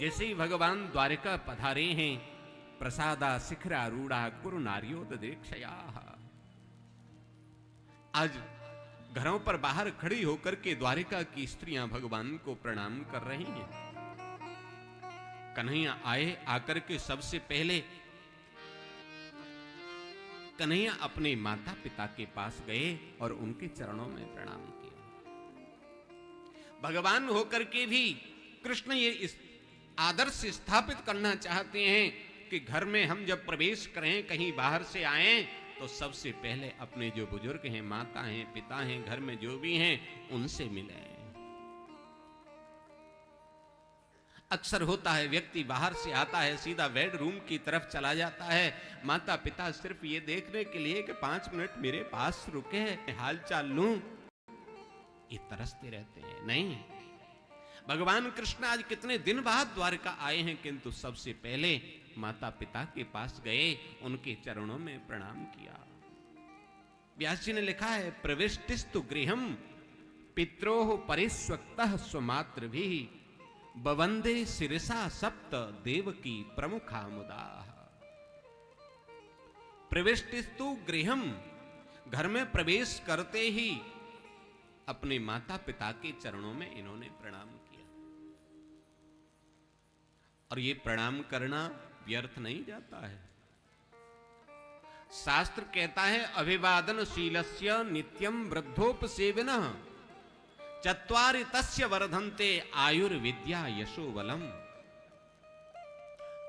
जैसे ही भगवान द्वारिका पधारे हैं, प्रसादा शिखरारूढ़ा कुरु नार्योददेक्षया। आज घरों पर बाहर खड़ी होकर के द्वारिका की स्त्रियां भगवान को प्रणाम कर रही हैं। कन्हैया आए, आकर के सबसे पहले कन्हैया अपने माता पिता के पास गए और उनके चरणों में प्रणाम किया। भगवान होकर के भी कृष्ण ये इस आदर्श स्थापित करना चाहते हैं कि घर में हम जब प्रवेश करें, कहीं बाहर से आए, तो सबसे पहले अपने जो बुजुर्ग हैं, माता हैं, पिता हैं, घर में जो भी हैं, उनसे मिलें। अक्सर होता है व्यक्ति बाहर से आता है, सीधा बेडरूम की तरफ चला जाता है, माता पिता सिर्फ ये देखने के लिए कि 5 मिनट मेरे पास रुके, हाल चाल लूं, ये तरसते रहते हैं। नहीं, भगवान कृष्ण आज कितने दिन बाद द्वारका आए हैं, किंतु सबसे पहले माता पिता के पास गए, उनके चरणों में प्रणाम किया। व्यास जी ने लिखा है, प्रविष्टिस्तु गृहम पित्रोः परिस्वक्तः स्वमातृभिः बवंदे शिरसा सप्त देवकी प्रमुखा मुदा। प्रविष्टिस्तु गृहम, घर में प्रवेश करते ही अपने माता पिता के चरणों में इन्होंने प्रणाम किया। और ये प्रणाम करना व्यर्थ नहीं जाता है। शास्त्र कहता है, अभिवादनशीलस्य नित्यं वृद्धोपसेविनः चत्वारि तस्य वर्धन्ते आयुर्विद्या यशो बलम।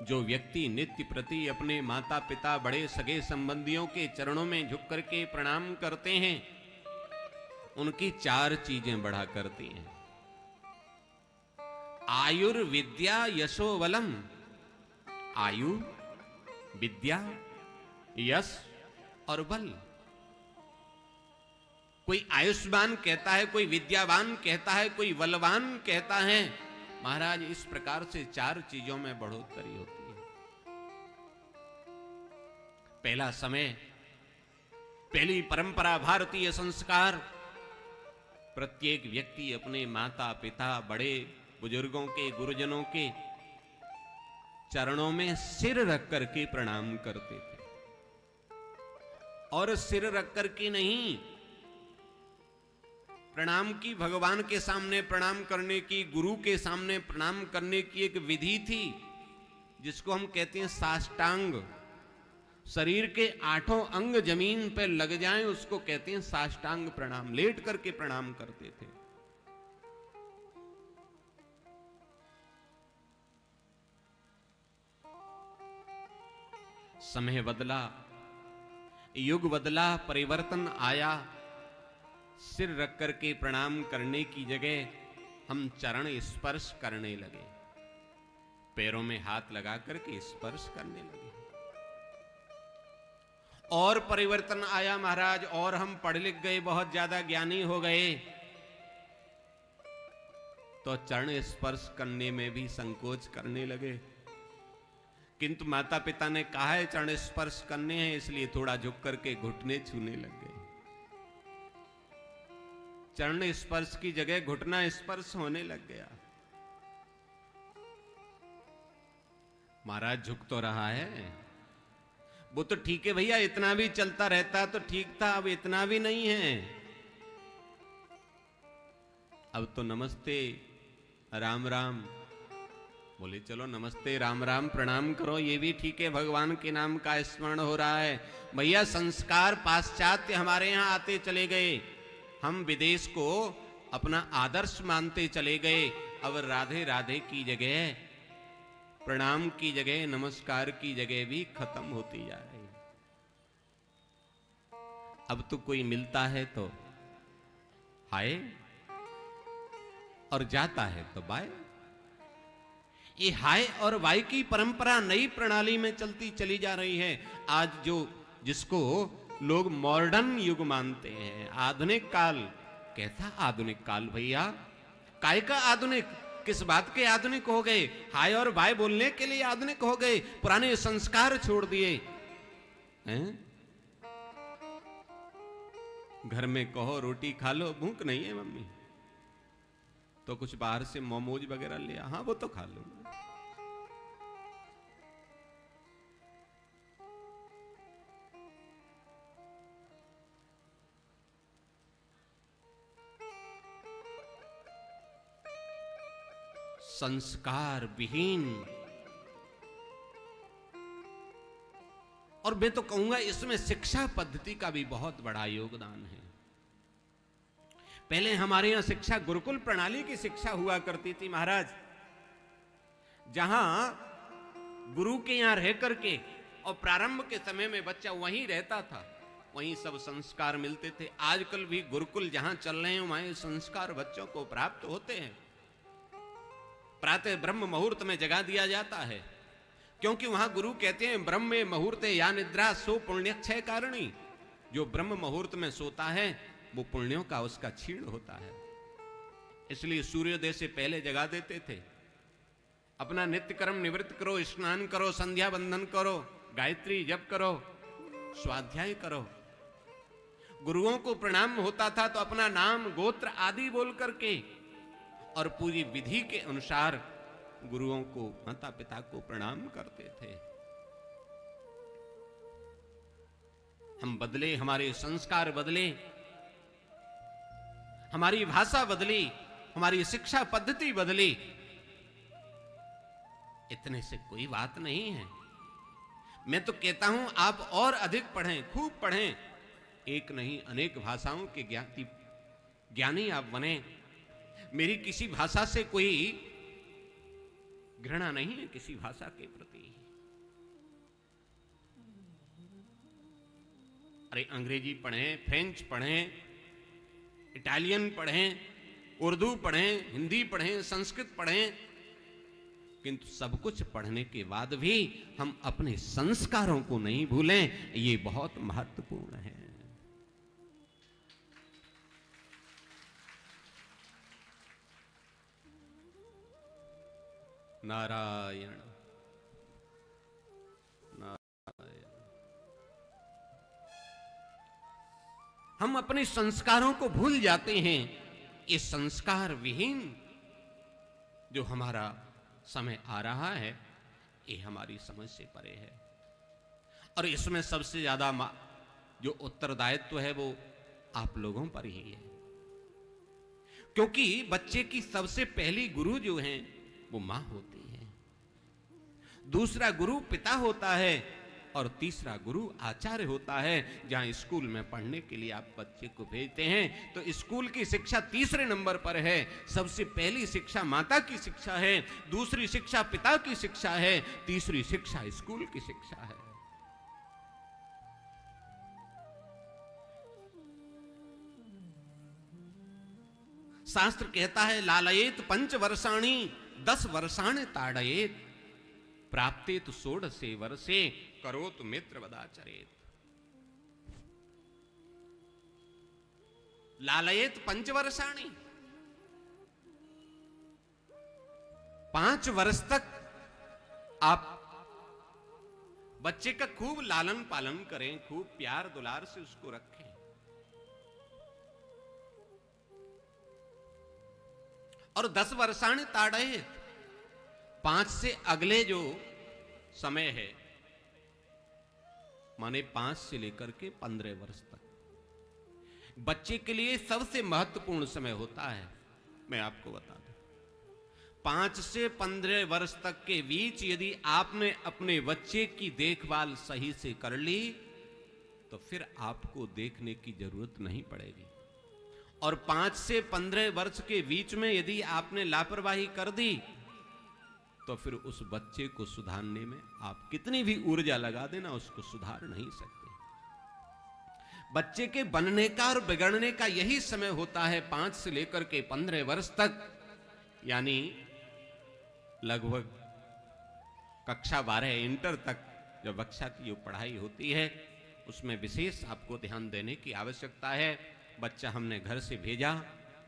जो व्यक्ति नित्य प्रति अपने माता पिता, बड़े सगे संबंधियों के चरणों में झुक करके प्रणाम करते हैं, उनकी 4 चीजें बढ़ा करती हैं। आयुर्विद्या यशो बलम। आयु, विद्या, यश और बल। कोई आयुष्मान कहता है, कोई विद्यावान कहता है, कोई बलवान कहता है। महाराज, इस प्रकार से 4 चीजों में बढ़ोतरी होती है। पहला समय, पहली परंपरा, भारतीय संस्कार, प्रत्येक व्यक्ति अपने माता पिता, बड़े बुजुर्गों के, गुरुजनों के चरणों में सिर रख करके प्रणाम करते थे। और सिर रख करके नहीं, प्रणाम की भगवान के सामने प्रणाम करने की, गुरु के सामने प्रणाम करने की एक विधि थी, जिसको हम कहते हैं साष्टांग। शरीर के 8 अंग जमीन पर लग जाएं, उसको कहते हैं साष्टांग प्रणाम। लेट करके प्रणाम करते थे। समय बदला, युग बदला, परिवर्तन आया। सिर रख करके प्रणाम करने की जगह हम चरण स्पर्श करने लगे, पैरों में हाथ लगा करके स्पर्श करने लगे। और परिवर्तन आया महाराज, और हम पढ़ लिख गए, बहुत ज्यादा ज्ञानी हो गए, तो चरण स्पर्श करने में भी संकोच करने लगे। किंतु माता पिता ने कहा है चरण स्पर्श करने हैं, इसलिए थोड़ा झुक करके घुटने छूने लग गए। चरण स्पर्श की जगह घुटना स्पर्श होने लग गया। महाराज, झुक तो रहा है, वो तो ठीक है भैया, इतना भी चलता रहता तो ठीक था, अब इतना भी नहीं है। अब तो नमस्ते राम राम, बोले चलो नमस्ते राम राम प्रणाम करो, ये भी ठीक है, भगवान के नाम का स्मरण हो रहा है। भैया, संस्कार पाश्चात्य हमारे यहां आते चले गए, हम विदेश को अपना आदर्श मानते चले गए। अब राधे राधे की जगह, प्रणाम की जगह, नमस्कार की जगह भी खत्म होती जा रही। अब तो कोई मिलता है तो हाय, और जाता है तो बाय। ये हाय और बाय की परंपरा नई प्रणाली में चलती चली जा रही है। आज जो जिसको लोग मॉडर्न युग मानते हैं, आधुनिक काल। कैसा आधुनिक काल भैया? काय का आधुनिक? किस बात के आधुनिक हो गए? हाय और बाय बोलने के लिए आधुनिक हो गए, पुराने संस्कार छोड़ दिए हैं? घर में कहो रोटी खा लो, भूख नहीं है मम्मी, तो कुछ बाहर से मोमोज वगैरह लिया, हाँ वो तो खा लो। संस्कार विहीन। और मैं तो कहूंगा इसमें शिक्षा पद्धति का भी बहुत बड़ा योगदान है। पहले हमारे यहां शिक्षा गुरुकुल प्रणाली की शिक्षा हुआ करती थी महाराज, जहां गुरु के यहां रह करके और प्रारंभ के समय में बच्चा वहीं रहता था, वहीं सब संस्कार मिलते थे। आजकल भी गुरुकुल जहां चल रहे हैं वहीं संस्कार बच्चों को प्राप्त होते हैं। प्रातः ब्रह्म मुहूर्त में जगा दिया जाता है, क्योंकि वहां गुरु कहते हैं ब्रह्म मुहूर्ते या निद्रा सो पुण्यक्षय कारिणी। जो ब्रह्म मुहूर्त में सोता है वो पुण्यों का उसका क्षीण होता है। इसलिए सूर्योदय से पहले जगा देते थे। अपना नित्य कर्म निवृत्त करो, स्नान करो, संध्या बंदन करो, गायत्री जप करो, स्वाध्याय करो। गुरुओं को प्रणाम होता था तो अपना नाम गोत्र आदि बोल करके और पूरी विधि के अनुसार गुरुओं को, माता पिता को प्रणाम करते थे। हम बदले, हमारे संस्कार बदले, हमारी भाषा बदली, हमारी शिक्षा पद्धति बदली, इतने से कोई बात नहीं है। मैं तो कहता हूं आप और अधिक पढ़ें, खूब पढ़ें, एक नहीं अनेक भाषाओं के ज्ञानी आप बने। मेरी किसी भाषा से कोई घृणा नहीं है, किसी भाषा के प्रति। अरे अंग्रेजी पढ़ें, फ्रेंच पढ़ें, इटालियन पढ़ें, उर्दू पढ़ें, हिंदी पढ़ें, संस्कृत पढ़ें, किंतु सब कुछ पढ़ने के बाद भी हम अपने संस्कारों को नहीं भूलें, ये बहुत महत्वपूर्ण है। नारायण नारायण। हम अपने संस्कारों को भूल जाते हैं। ये संस्कार विहीन जो हमारा समय आ रहा है, ये हमारी समझ से परे है। और इसमें सबसे ज्यादा जो उत्तरदायित्व है वो आप लोगों पर ही है, क्योंकि बच्चे की सबसे पहली गुरु जो है वो मां होती है, दूसरा गुरु पिता होता है और तीसरा गुरु आचार्य होता है। जहां स्कूल में पढ़ने के लिए आप बच्चे को भेजते हैं तो स्कूल की शिक्षा तीसरे नंबर पर है। सबसे पहली शिक्षा माता की शिक्षा है, दूसरी शिक्षा पिता की शिक्षा है, तीसरी शिक्षा स्कूल की शिक्षा है। शास्त्र कहता है लालयेत पंच वर्षाणी 10 वर्षाणि ताड़येत प्राप्तेत 16 वर्षे करोत मित्र वदाचरेत। लालयेत पंच वर्षाणी, 5 वर्ष तक आप बच्चे का खूब लालन पालन करें, खूब प्यार दुलार से उसको रखें। और 10 वर्षाणि ताड़येत, 5 से अगले जो समय है, माने 5 से लेकर के 15 वर्ष तक बच्चे के लिए सबसे महत्वपूर्ण समय होता है। मैं आपको बता दूं, 5 से 15 वर्ष तक के बीच यदि आपने अपने बच्चे की देखभाल सही से कर ली तो फिर आपको देखने की जरूरत नहीं पड़ेगी। और 5 से 15 वर्ष के बीच में यदि आपने लापरवाही कर दी तो फिर उस बच्चे को सुधारने में आप कितनी भी ऊर्जा लगा देना उसको सुधार नहीं सकते। बच्चे के बनने का और बिगड़ने का यही समय होता है 5 से लेकर के 15 वर्ष तक, यानी लगभग कक्षा 12 इंटर तक जो कक्षा की जो पढ़ाई होती है उसमें विशेष आपको ध्यान देने की आवश्यकता है। बच्चा हमने घर से भेजा,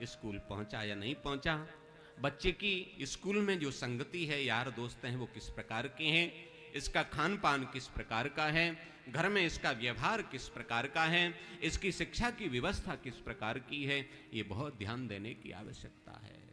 स्कूल पहुंचा या नहीं पहुंचा, बच्चे की स्कूल में जो संगति है, यार दोस्त हैं, वो किस प्रकार के हैं, इसका खान पान किस प्रकार का है, घर में इसका व्यवहार किस प्रकार का है, इसकी शिक्षा की व्यवस्था किस प्रकार की है, ये बहुत ध्यान देने की आवश्यकता है।